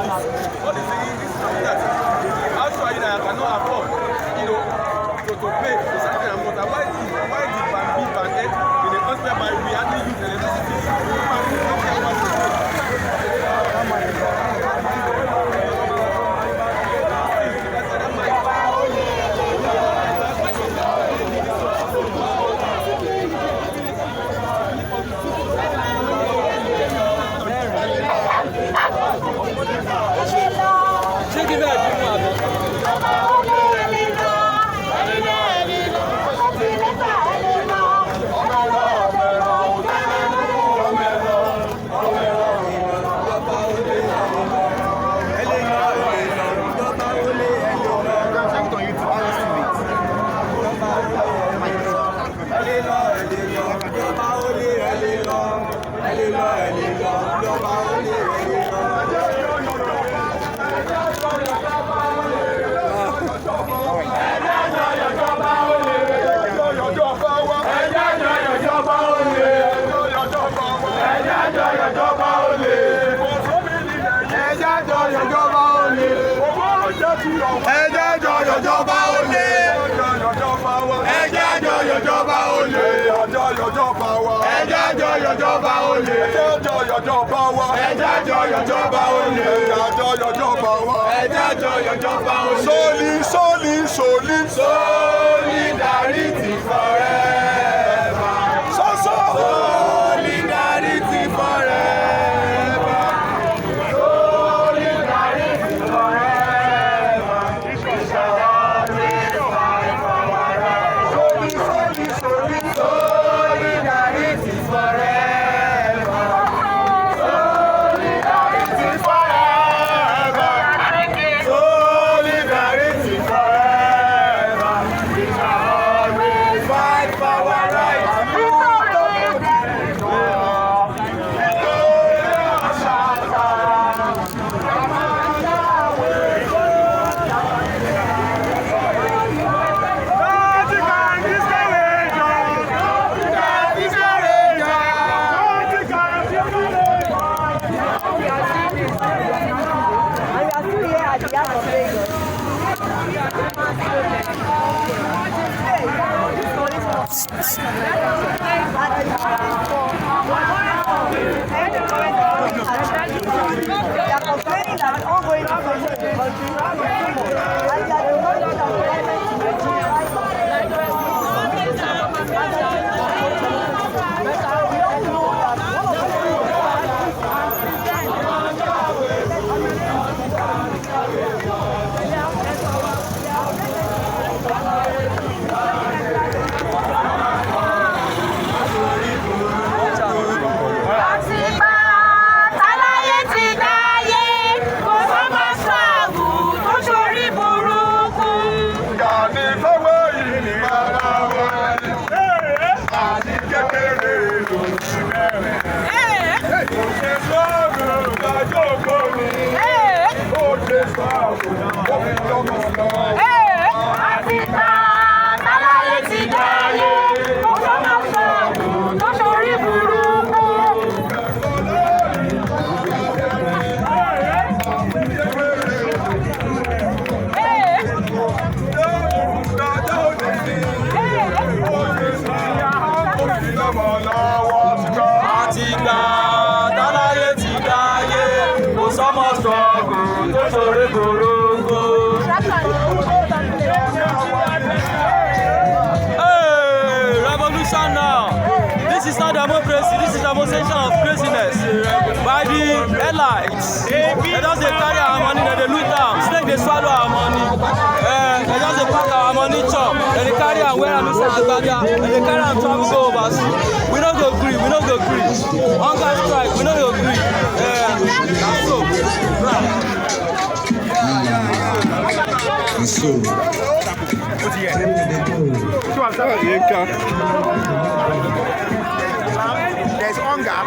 What is that? How sure are you that I cannot afford, to pay a certain amount? Why did Ban Ed in a country whereby we hardly use electricity? Solidarity forever. Solidarity forever. Solidarity forever. We shall always fight for our rights. Solidarity forever. Solidarity forever. Solidarity forever. We shall always fight for our rights. Revolution now. This is not democracy, this is demonstration of craziness by the elites. They just carry our money, they loot am. It's like they swallow our money. They just pack our money chop. They carry and wear am inside Agbada. They carry and travel go overseas. We no go gree, we no go gree. Hunger strike, we no go gree. There's hunger.